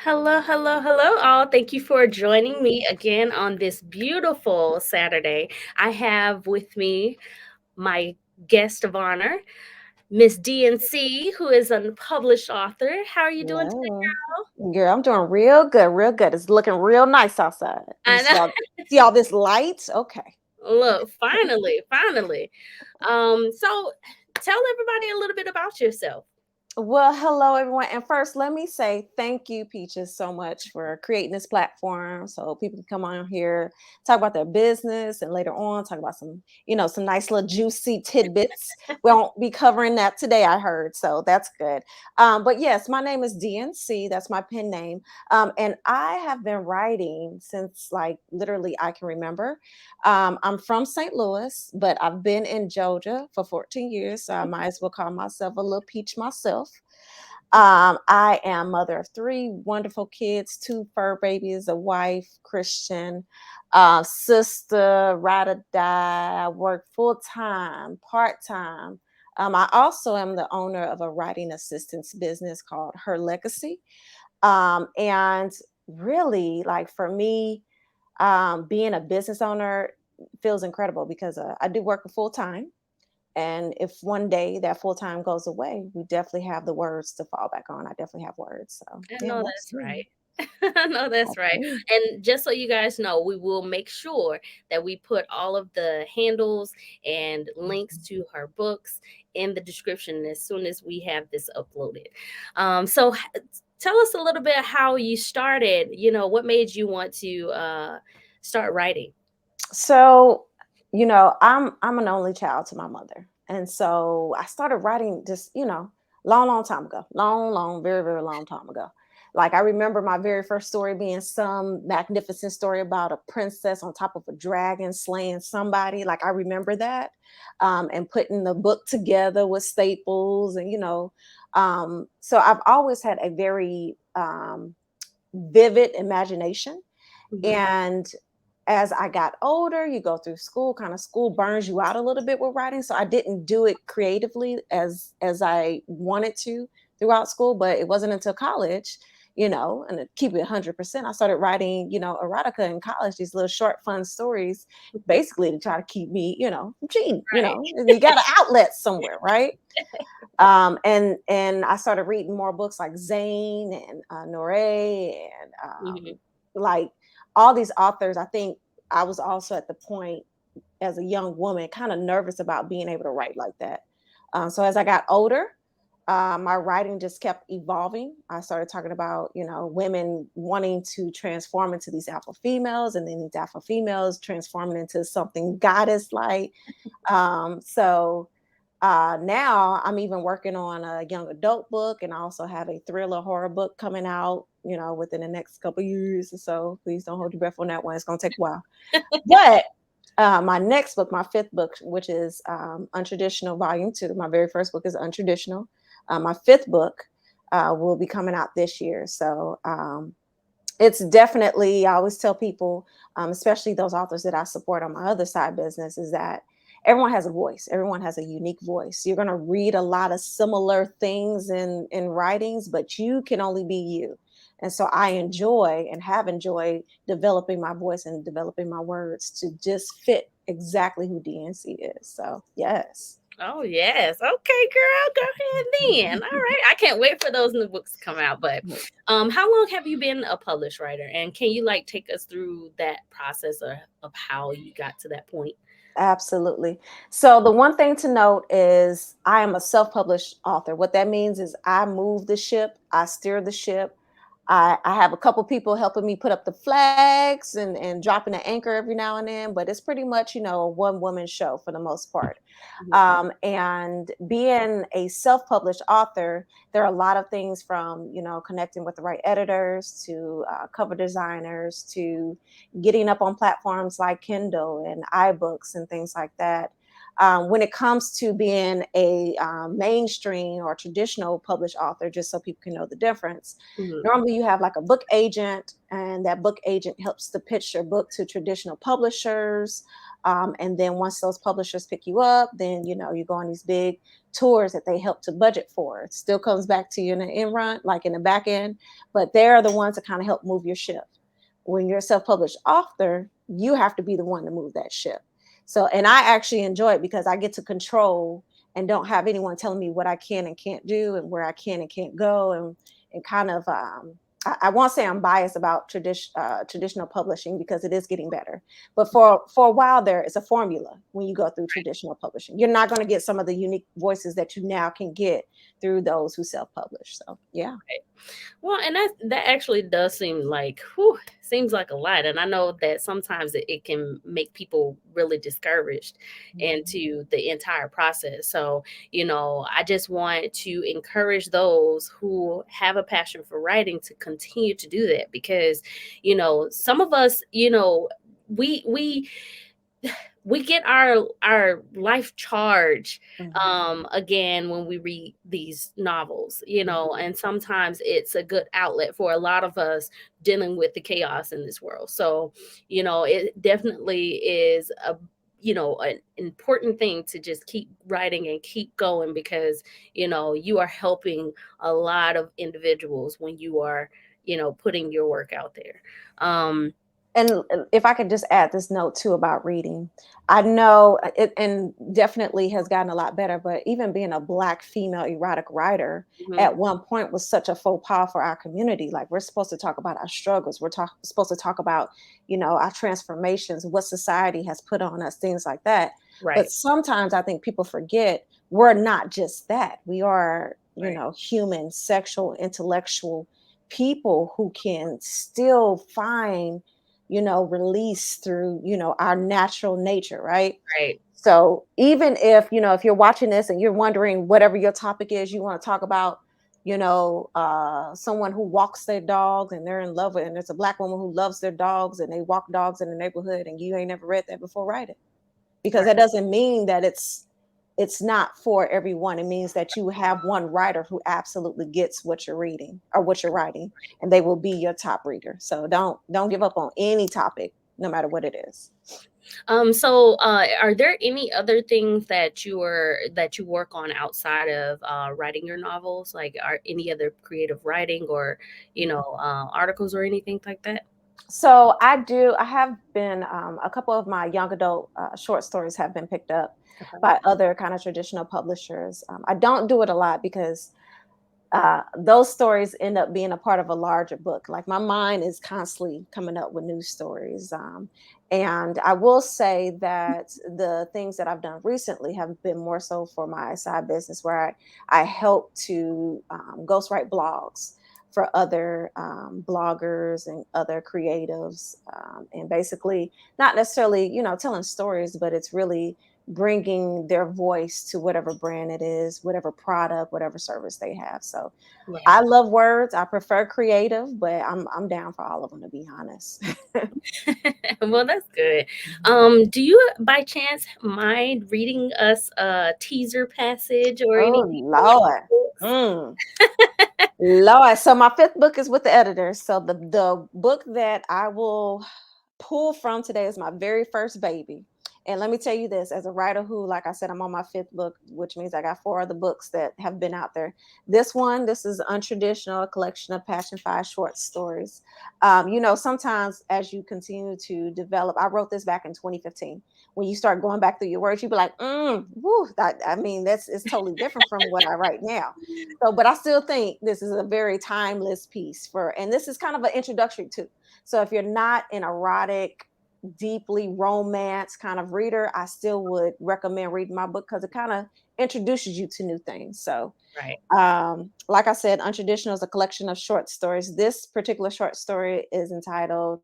Hello, hello, hello, all. Thank you for joining me again on this beautiful Saturday. I have with me my guest of honor, Miss DNC, who is a published author. How are you doing today, Hello. girl? Girl, I'm doing real good, real good. It's looking real nice outside. You I know. see all this light? Okay. Look, finally, finally. So tell everybody a little bit about yourself. Well, hello everyone. And first, let me say thank you, Peaches, so much for creating this platform so people can come on here, talk about their business, and later on talk about some nice little juicy tidbits. We won't be covering that today, I heard, so that's good. But yes, my name is DNC. That's my pen name, and I have been writing since like literally I can remember. I'm from St. Louis, but I've been in Georgia for 14 years, so I might as well call myself a little peach myself. I am mother of three wonderful kids, two fur babies, a wife, Christian, sister, ride or die. I work full time, part time. I also am the owner of a writing assistance business called Her Legacy. And really, like for me, being a business owner feels incredible because I do work full time. And if one day that full time goes away, we definitely have the words to fall back on. I definitely have words. So I yeah, know that's that's me. right. I know that's That's right. me. And just so you guys know, we will make sure that we put all of the handles and links Mhm. to her books in the description as soon as we have this uploaded. So tell us a little bit how you started. What made you want to start writing? So, I'm an only child to my mother. And so I started writing just, long, long time ago. Long, long, very, very long time ago. Like I remember my very first story being some magnificent story about a princess on top of a dragon slaying somebody. Like I remember that. And putting the book together with staples and so I've always had a very vivid imagination. Mhm. And as I got older, you go through school, kind of school burns you out a little bit with writing. So I didn't do it creatively as I wanted to throughout school, but it wasn't until college, and to keep it 100%, I started writing, erotica in college, these little short, fun stories, basically to try to keep me, from cheating, Right. you got an outlet somewhere, right? And I started reading more books like Zane and Noray and Mhm. like all these authors. I think I was also at the point as a young woman kind of nervous about being able to write like that. So as I got older, my writing just kept evolving. I started talking about, women wanting to transform into these alpha females, and then these alpha females transforming into something goddess like. So now I'm even working on a young adult book, and I also have a thriller horror book coming out, within the next couple years or so. Please don't hold your breath on that one. It's going to take a while. But my next book, my fifth book, which is Untraditional Volume 2, my very first book is Untraditional. My fifth book will be coming out this year. So it's definitely, I always tell people, especially those authors that I support on my other side business, is that everyone has a voice. Everyone has a unique voice. You're going to read a lot of similar things in writings, but you can only be you. And so I enjoy and have enjoyed developing my voice and developing my words to just fit exactly who DNC is. So, yes. Oh yes. Okay, girl. Go ahead then. All right. I can't wait for those new books to come out. But how long have you been a published writer? And can you like take us through that process of how you got to that point? Absolutely. So the one thing to note is I am a self-published author. What that means is I move the ship, I steer the ship. I have a couple people helping me put up the flags and dropping the anchor every now and then, but it's pretty much, a one-woman show for the most part. Mhm. And being a self-published author, there are a lot of things from, connecting with the right editors to cover designers to getting up on platforms like Kindle and iBooks and things like that. When it comes to being a mainstream or traditional published author, just so people can know the difference, Mhm. normally you have like a book agent, and that book agent helps to pitch your book to traditional publishers. And then once those publishers pick you up, then you go on these big tours that they help to budget for. It still comes back to you in the end run, like in the back end, but they're the ones that kind of help move your ship. When you're a self-published author, you have to be the one to move that ship. So, and I actually enjoy it because I get to control and don't have anyone telling me what I can and can't do and where I can and can't go, and kind of I won't say I'm biased about traditional publishing because it is getting better, but for a while there, it's a formula when you go through traditional publishing. You're not going to get some of the unique voices that you now can get through those who self-publish. So yeah. Right. Well, and that actually does seem like, whew, seems like a lot. And I know that sometimes it can make people really discouraged Mhm. into the entire process. So, I just want to encourage those who have a passion for writing to continue to do that because, some of us, we we get our life charge Mhm. again when we read these novels, Mhm. and sometimes it's a good outlet for a lot of us dealing with the chaos in this world. So it definitely is an important thing to just keep writing and keep going because you are helping a lot of individuals when you are putting your work out there. And if I could just add this note too about reading, I know it and definitely has gotten a lot better, but even being a Black female erotic writer Mhm. at one point was such a faux pas for our community. Like, we're supposed to talk about our struggles. Supposed to talk about, our transformations, what society has put on us, things like that. But Right. sometimes I think people forget we're not just that. We are, Right. human, sexual, intellectual people who can still find, release through, our natural nature, right? Right. So even if you're watching this and you're wondering whatever your topic is, you want to talk about, someone who walks their dogs and they're in love with, and it's a Black woman who loves their dogs and they walk dogs in the neighborhood, and you ain't never read that before, write it, because Right. that doesn't mean that it's not for everyone. It means that you have one writer who absolutely gets what you're reading or what you're writing, and they will be your top reader. So don't give up on any topic, no matter what it is. So, are there any other things that you work on outside of writing your novels? Like, are any other creative writing or articles or anything like that? So I have been, a couple of my young adult short stories have been picked up Okay. by other kind of traditional publishers. I don't do it a lot because those stories end up being a part of a larger book. Like, my mind is constantly coming up with new stories. And I will say that the things that I've done recently have been more so for my side business, where I help to ghostwrite blogs for other bloggers and other creatives. And basically, not necessarily, telling stories, but it's really bringing their voice to whatever brand it is, whatever product, whatever service they have. So Right. I love words. I prefer creative, but I'm down for all of them, to be honest. Well, that's good. Mhm. Do you by chance mind reading us a teaser passage or Oh anything from one of Lord. your books? Mm. Lord. So my fifth book is with the editor. So the book that I will pull from today is my very first baby. And let me tell you this, as a writer who, like I said, I'm on my fifth book, which means I got four other books that have been out there. This is Untraditional, a collection of Passion Five short stories. Sometimes as you continue to develop, I wrote this back in 2015. When you start going back through your words, you be like, woo, I mean, that's it's totally different from what I write now. So, but I still think this is a very timeless piece and this is kind of an introductory too. So if you're not an erotic, deeply romance kind of reader, I still would recommend reading my book because it kind of introduces you to new things. So, Right. like I said, Untraditional is a collection of short stories. This particular short story is titled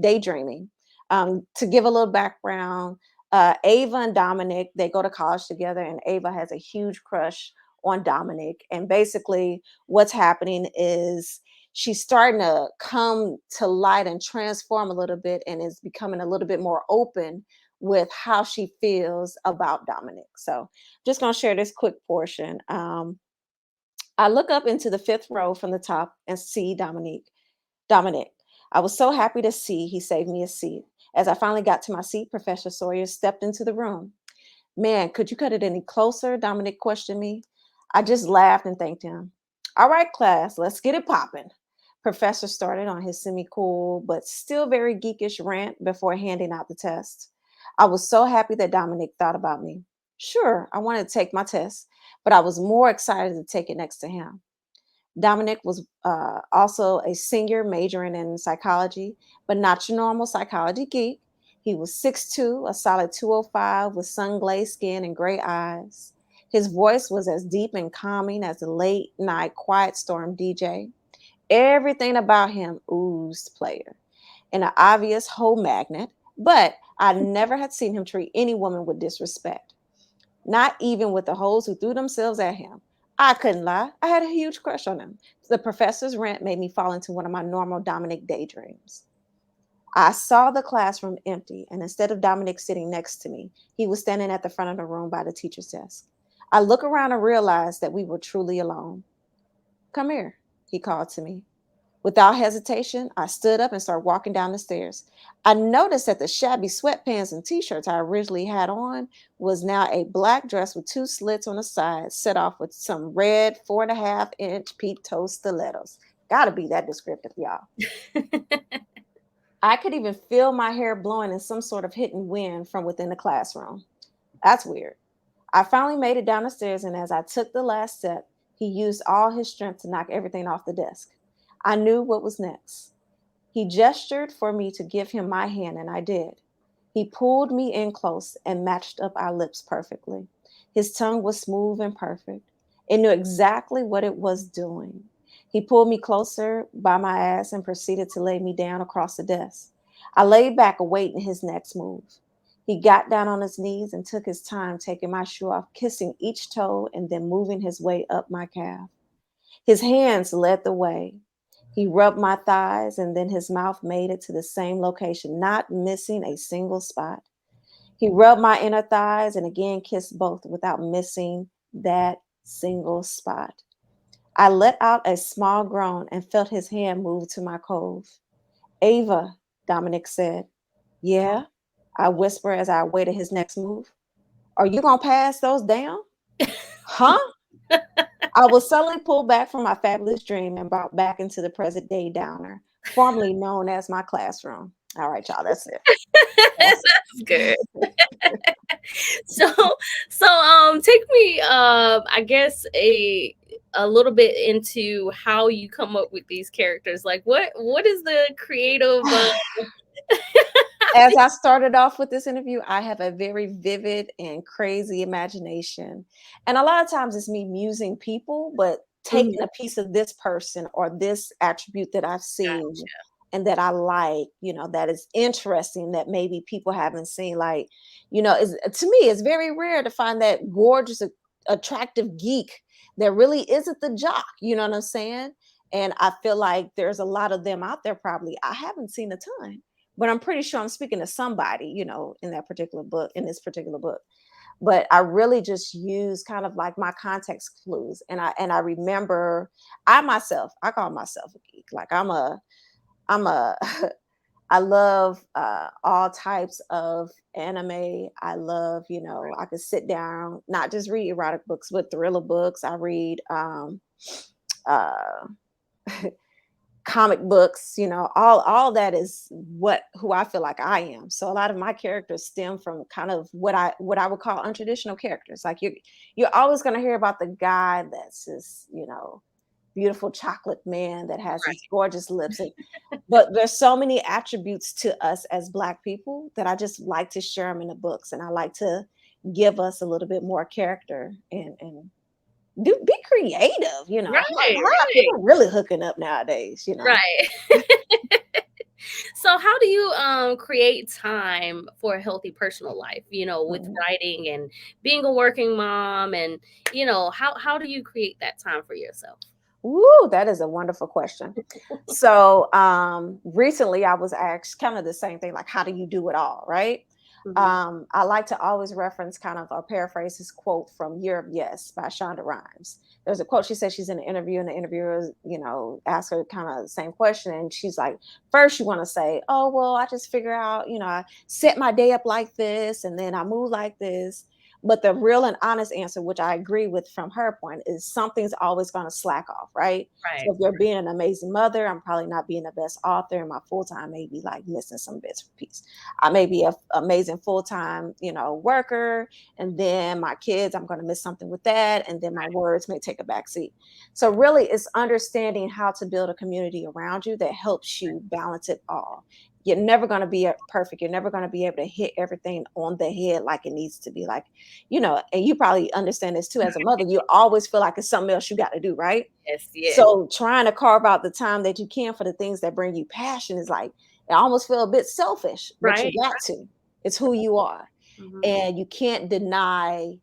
Daydreaming. To give a little background, Ava and Dominic, they go to college together, and Ava has a huge crush on Dominic. And basically, what's happening is she's starting to come to light and transform a little bit, and is becoming a little bit more open with how she feels about Dominic. So, just going to share this quick portion. I look up into the fifth row from the top and see Dominic. Dominic, I was so happy to see he saved me a seat. As I finally got to my seat, Professor Sawyer stepped into the room. Man, could you cut it any closer? Dominic questioned me. I just laughed and thanked him. All right, class, let's get it popping. Professor started on his semi cool but still very geekish rant before handing out the test. I was so happy that Dominic thought about me. Sure, I wanted to take my test, but I was more excited to take it next to him. Dominic was also a senior majoring in psychology, but not your normal psychology geek. He was 6'2", a solid 205 with sun glazed skin and gray eyes. His voice was as deep and calming as a late night quiet storm DJ. Everything about him oozed player and an obvious hoe magnet, but I never had seen him treat any woman with disrespect, not even with the hoes who threw themselves at him. I couldn't lie. I had a huge crush on him. The professor's rant made me fall into one of my normal Dominic daydreams. I saw the classroom empty, and instead of Dominic sitting next to me, he was standing at the front of the room by the teacher's desk. I look around and realized that we were truly alone. Come here, he called to me. Without hesitation, I stood up and started walking down the stairs. I noticed that the shabby sweatpants and t-shirts I originally had on was now a black dress with two slits on the side, set off with some red 4.5-inch peep toe stilettos. Gotta be that descriptive, y'all. I could even feel my hair blowing in some sort of hidden wind from within the classroom. That's weird. I finally made it down the stairs, and as I took the last step, he used all his strength to knock everything off the desk. I knew what was next. He gestured for me to give him my hand, and I did. He pulled me in close and matched up our lips perfectly. His tongue was smooth and perfect. It knew exactly what it was doing. He pulled me closer by my ass and proceeded to lay me down across the desk. I lay back, awaiting his next move. He got down on his knees and took his time taking my shoe off, kissing each toe and then moving his way up my calf. His hands led the way. He rubbed my thighs and then his mouth made it to the same location, not missing a single spot. He rubbed my inner thighs and again kissed both without missing that single spot. I let out a small groan and felt his hand move to my cove. Ava, Dominic said. Yeah, I whispered as I awaited his next move. Are you going to pass those down? Huh? I was suddenly pulled back from my fabulous dream and brought back into the present day downer, formerly known as my classroom. All right, y'all, that's it. That's That's good. it. So take me I guess a little bit into how you come up with these characters. Like what is the creative As I started off with this interview, I have a very vivid and crazy imagination. And a lot of times it's me musing people, but taking Mhm, a piece of this person or this attribute that I've seen gotcha. and that I like, that is interesting that maybe people haven't seen. Like, is to me, it's very rare to find that gorgeous, attractive geek that really isn't the jock. You know what I'm saying? And I feel like there's a lot of them out there probably. I haven't seen a ton, but I'm pretty sure I'm speaking to somebody, in that particular book, in this particular book. But I really just use kind of like my context clues. And I remember I call myself a geek. Like I'm a I love all types of anime. I love, I could sit down, not just read erotic books, but thriller books. I read uh comic books, all that is who I feel like I am. So a lot of my characters stem from kind of what I would call untraditional characters. Like you're always going to hear about the guy that's this, beautiful chocolate man that has these Right. gorgeous lips, but there's so many attributes to us as Black people that I just like to share them in the books, and I like to give us a little bit more character and be creative. Right, How are right, people really hooking up nowadays? right. So how do you create time for a healthy personal life, with Mhm. writing and being a working mom and how do you create that time for yourself? Ooh, that is a wonderful question. So recently I was asked kind of the same thing, like, how do you do it all, right? Mhm. I like to always reference kind of or paraphrase this quote from Year of Yes by Shonda Rhimes. There's a quote. She said she's in an interview, and the interviewer, asked her kind of the same question, and she's like, first you want to say, "Oh, well, I just figure out, I set my day up like this, and then I move like this." But the real and honest answer, which I agree with from her point, is something's always going to slack off, right? So Right. if you're being an amazing mother, I'm probably not being the best author, and my full time may be like missing some bits and pieces. I may be an amazing full time, worker, and then my kids, I'm going to miss something with that, and then my words may take a back seat. So really, it's understanding how to build a community around you that helps you balance it all. You're never going to be perfect. You're never going to be able to hit everything on the head like it needs to be. Like, and you probably understand this too as a mother. You always feel like it's something else you got to do, right? Yes, yes. So trying to carve out the time that you can for the things that bring you passion is like, I almost feel a bit selfish, but you Right. got to. It's who you are. Mhm. And you can't deny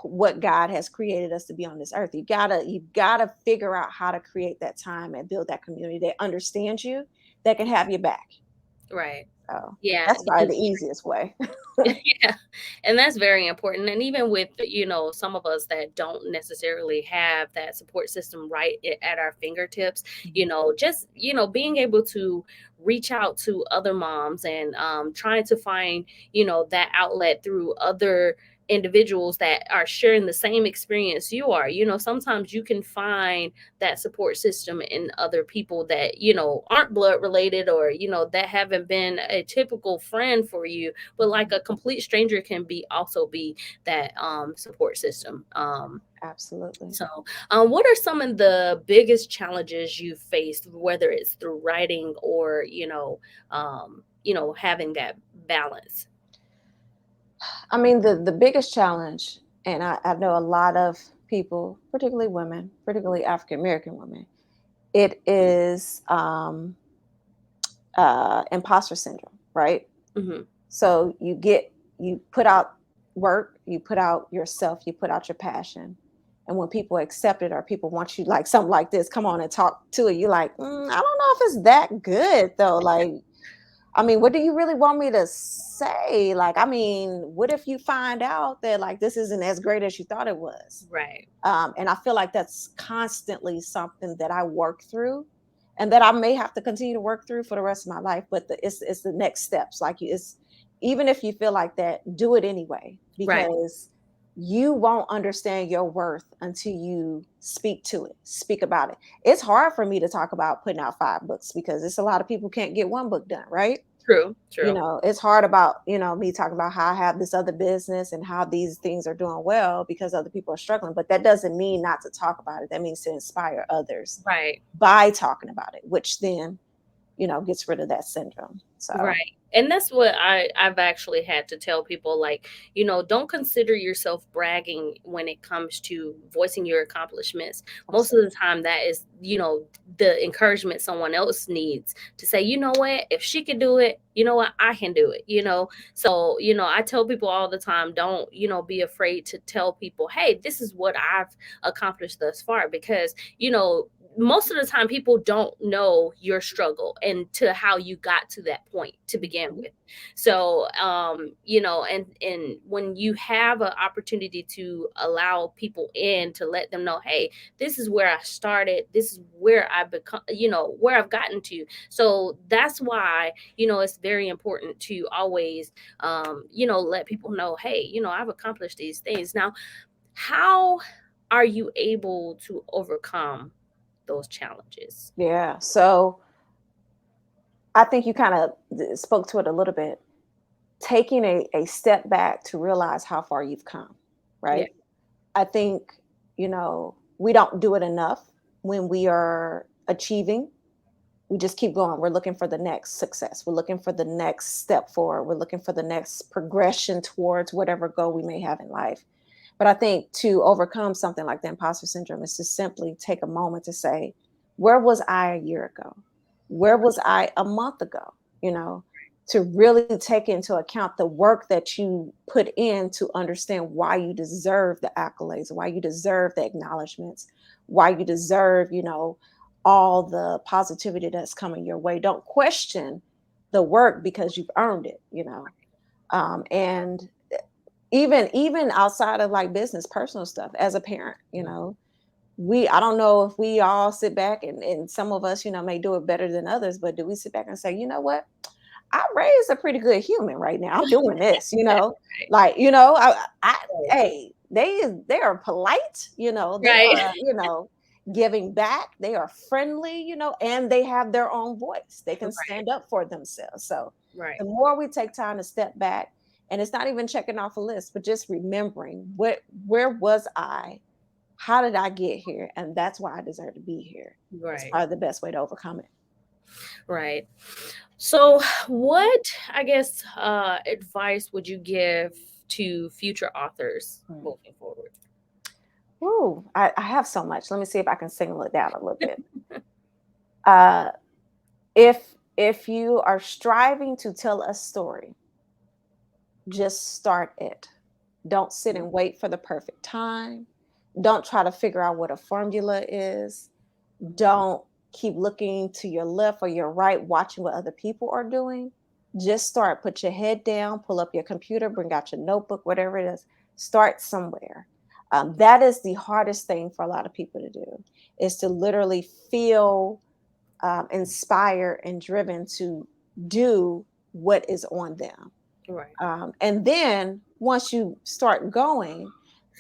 what God has created us to be on this earth. You gotta figure out how to create that time and build that community that understands you, that can have your back. Right. So Yeah, that's probably because the easiest way. yeah, and that's very important. And even with, some of us that don't necessarily have that support system right at our fingertips, Mhm. just, being able to reach out to other moms and trying to find, that outlet through other individuals that are sharing the same experience you are. Sometimes you can find that support system in other people that, aren't blood related, or, that haven't been a typical friend for you, but like Mhm. a complete stranger can also be that support system. Absolutely. What are some of the biggest challenges you've faced, whether it's through writing or having that balance? I mean, the biggest challenge, and I know a lot of people, particularly women, particularly African American women, it is imposter syndrome, right? Hmm. So you put out work, you put out yourself, you put out your passion. And when people accept it or people want you like something like this, come on and talk to it, you're like, I don't know if it's that good though. Like, I mean, what do you really want me to say? Like, I mean, what if you find out that like this isn't as great as you thought it was? Right. And I feel like that's constantly something that I work through, and that I may have to continue to work through for the rest of my life. But it's the next steps. Like it's even if you feel like that, do it anyway Right. because you won't understand your worth until you speak to it, speak about it. It's hard for me to talk about putting out 5 books because it's a lot of people can't get one book done, right? True. True. It's hard about, me talking about how I have this other business and how these things are doing well because other people are struggling. But that doesn't mean not to talk about it. That means to inspire others Right. by talking about it, which then, gets rid of that syndrome. So, Right. And that's what I've actually had to tell people, like, don't consider yourself bragging when it comes to voicing your accomplishments. Most of the absolutely. time that is, the encouragement someone else needs to say, you know what, if she could do it, you know what, I can do it. So, I tell people all the time, don't, be afraid to tell people, hey, this is what I've accomplished thus far, because, most of the time people don't know your struggle and to how you got to that point to begin Mhm. with. So and when you have an opportunity to allow people in, to let them know, hey, this is where I started, this is where I become, where I've gotten to. So that's why, it's very important to always let people know, hey, I've accomplished these things. Now, how are you able to overcome those challenges? Yeah. So I think you kind of spoke to it a little bit. Taking a step back to realize how far you've come, Yeah. right? I think, we don't do it enough when we are achieving. We just keep going. We're looking for the next success. We're looking for the next step forward. We're looking for the next progression towards whatever goal we may have in life. But I think to overcome something like the imposter syndrome is to simply take a moment to say, where was I a year ago? Where was I a month ago? You know, to really take into account the work that you put in to understand why you deserve the accolades, why you deserve the acknowledgments, why you deserve, all the positivity that's coming your way. Don't question the work because you've earned it. And even outside of like business, personal stuff as a parent, I don't know if we all sit back, and some of us, may do it better than others, but do we sit back and say, you know what? I raised a pretty good human right now. I'm doing this, like, Right. hey, they are polite, they Right. are, giving back. They are friendly, and they have their own voice. They can Right. stand up for themselves. So Right. the more we take time to step back, and it's not even checking off a list, but just remembering where was I? How did I get here? And that's why I deserve to be here. It's Right. probably the best way to overcome it. Right. So, what, I guess, advice would you give to future authors Mm. moving forward? Ooh, I have so much. Let me see if I can single it down a little bit. Uh, if you are striving to tell a story, just start it. Don't sit Mm. and wait for the perfect time. Don't try to figure out what a formula is. Don't keep looking to your left or your right, watching what other people are doing. Just start. Put your head down, pull up your computer, bring out your notebook, whatever it is. Start somewhere. That is the hardest thing for a lot of people to do, is to literally feel inspired and driven to do what is on them. Right. And then once you start going,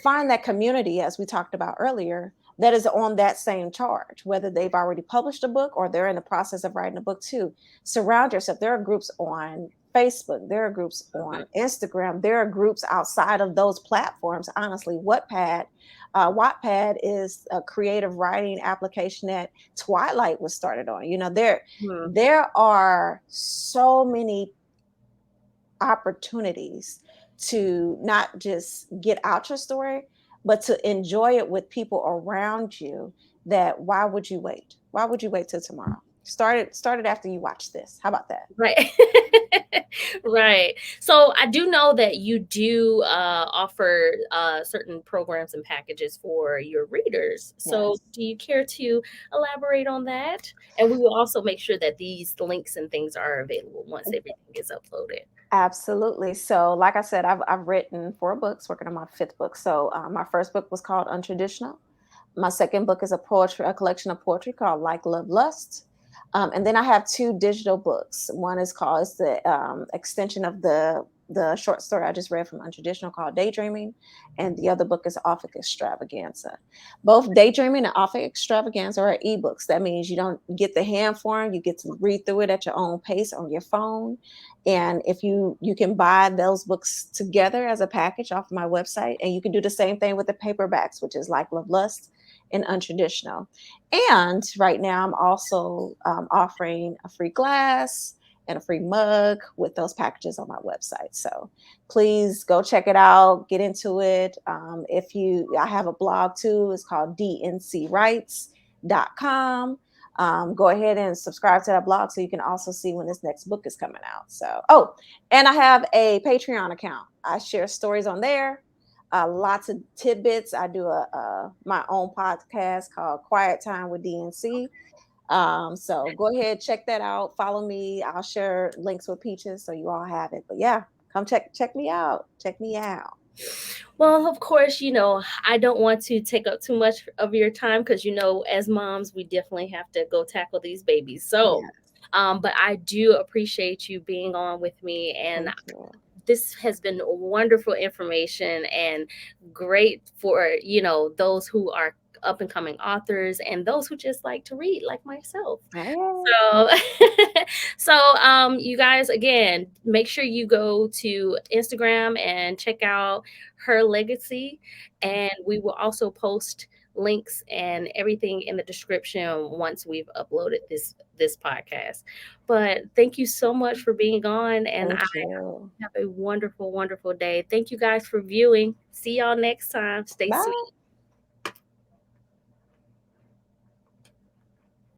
find that community, as we talked about earlier, that is on that same charge, whether they've already published a book or they're in the process of writing a book too. Surround yourself. There are groups on Facebook, there are groups on Mhm. Instagram, there are groups outside of those platforms. Honestly, Wattpad is a creative writing application that Twilight was started on. Mhm. There are so many opportunities to not just get out your story, but to enjoy it with people around you. That why would you wait? Why would you wait till tomorrow? Start it after you watch this. How about that? Right. Right. So I do know that you do offer certain programs and packages for your readers. So Yes. do you care to elaborate on that? And we will also make sure that these links and things are available once everything is uploaded. Absolutely. So, like I said, I've written 4 books, working on my 5th book. So, my first book was called Untraditional. My second book is a collection of poetry called Like, Love, Lust. And then I have 2 digital books. One is called, it's the extension of the short story I just read from Untraditional called Daydreaming, and the other book is Offic Extravaganza. Both Daydreaming and Offic Extravaganza are ebooks. That means you don't get the hand form; you get to read through it at your own pace on your phone. And if you can buy those books together as a package off my website, and you can do the same thing with the paperbacks, which is Like, Love, Lust and Untraditional. And right now, I'm also offering a free glass and a free mug with those packages on my website. So please go check it out, get into it. I have a blog too. It's called dncwrites.com. Go ahead and subscribe to that blog so you can also see when this next book is coming out. So, oh, and I have a Patreon account. I share stories on there, lots of tidbits. I do a my own podcast called Quiet Time with DNC. So go ahead, check that out. Follow me. I'll share links with Peaches so you all have it. But yeah, come check me out. Check me out. Well, of course, I don't want to take up too much of your time because, as moms, we definitely have to go tackle these babies. So, Yeah, but I do appreciate you being on with me, and thank you. this has been wonderful information and great for those who are up and coming authors and those who just like to read like myself. Hey, So so you guys, again, make sure you go to Instagram and check out her legacy, and we will also post links and everything in the description once we've uploaded this podcast. But thank you so much for being on, and thank you. have a wonderful, wonderful day. Thank you guys for viewing. See y'all next time. Stay sweet. Bye.